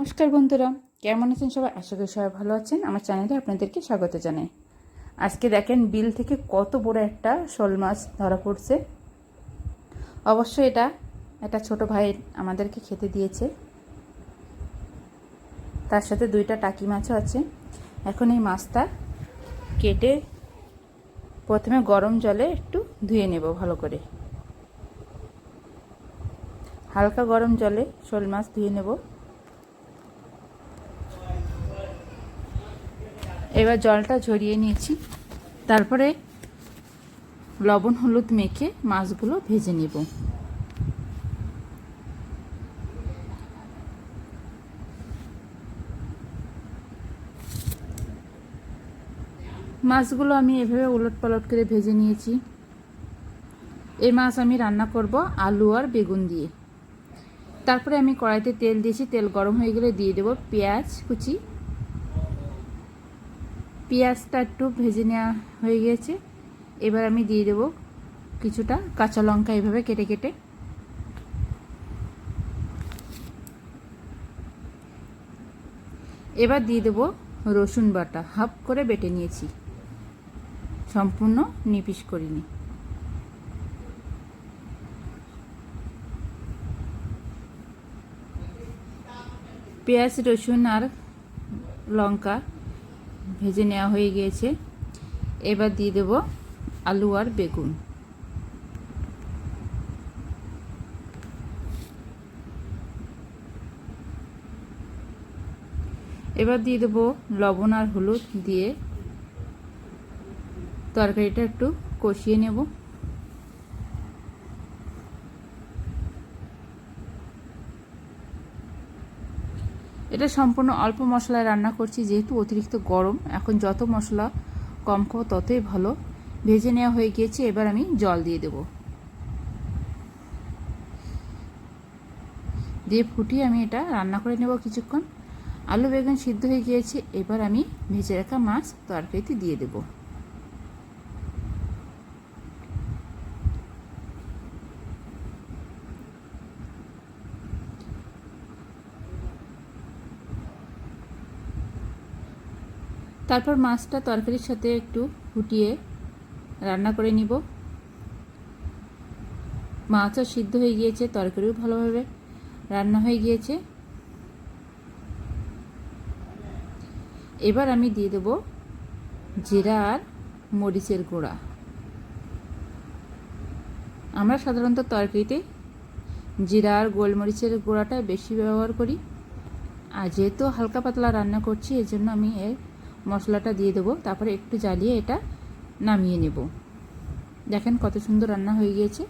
নমস্কার বন্ধুরা, কেমন আছেন সবাই? আশা করি সবাই ভালো আছেন। আমার চ্যানেলে আপনাদেরকে স্বাগত জানাই। আজকে দেখেন বিল থেকে কত বড় একটা শোল মাছ ধরা পড়ছে। অবশ্যই এটা একটা ছোট ভাই আমাদেরকে খেতে দিয়েছে, তার সাথে দুইটা টাকি মাছও আছে। এখন এই মাছটা কেটে প্রথমে গরম জলে একটু ধুয়ে নেব ভালো করে। হালকা গরম জলে শোল মাছ ধুয়ে নেব। এবার জলটা ঝরিয়ে নিয়েছি, তারপরে লবণ হলুদ মেখে মাছগুলো ভেজে নেব। মাছগুলো আমি এভাবে উলট পালট করে ভেজে নিয়েছি। এই মাছ আমি রান্না করব আলু আর বেগুন দিয়ে। তারপরে আমি কড়াইতে তেল দিয়েছি, তেল গরম হয়ে গেলে দিয়ে দেব পেঁয়াজ কুচি। পেঁয়াজটা একটু ভেজে নেওয়া হয়ে গিয়েছে। এবার আমি দিয়ে দেব কিছুটা কাঁচা লঙ্কা এভাবে কেটে কেটে। এবার দিয়ে দেব রসুন বাটা, হাফ করে বেটে নিয়েছি, সম্পূর্ণ নিপিস করিনি। পেঁয়াজ রসুন আর লঙ্কা ভেজে নেওয়া হয়ে গিয়েছে। এবার দিয়ে দেব আলু আর বেগুন। এবার দিয়ে দেব লবণ আর হলুদ দিয়ে তরকারিটা একটু কষিয়ে নেব। এটা সম্পূর্ণ অল্প মশলায় রান্না করছি, যেহেতু অতিরিক্ত গরম। এখন যত মশলা কম খাও ততই ভালো। ভেজে নেওয়া হয়ে গিয়েছে, এবার আমি জল দিয়ে দেব। দিয়ে ফুটিয়ে আমি এটা রান্না করে নেব কিছুক্ষণ। আলু বেগুন সিদ্ধ হয়ে গিয়েছে, এবার আমি ভেজে রাখা মাছ তরকারিতে দিয়ে দেব। তারপর মাছটা তরকারির সাথে একটু ফুটিয়ে রান্না করে নিব। মাছও সিদ্ধ হয়ে গিয়েছে, তরকারিও ভালোভাবে রান্না হয়ে গিয়েছে। এবার আমি দিয়ে দেব জিরা আর মরিচের গুঁড়া। আমরা সাধারণত তরকারিতে জিরা আর গোলমরিচের গুঁড়াটা বেশি ব্যবহার করি, আর যেহেতু হালকা পাতলা রান্না করছি এজন্য আমি এর মশলাটা দিয়ে দেবো। তারপরে একটু জ্বালিয়ে এটা নামিয়ে নেব। দেখেন কত সুন্দর রান্না হয়ে গিয়েছে।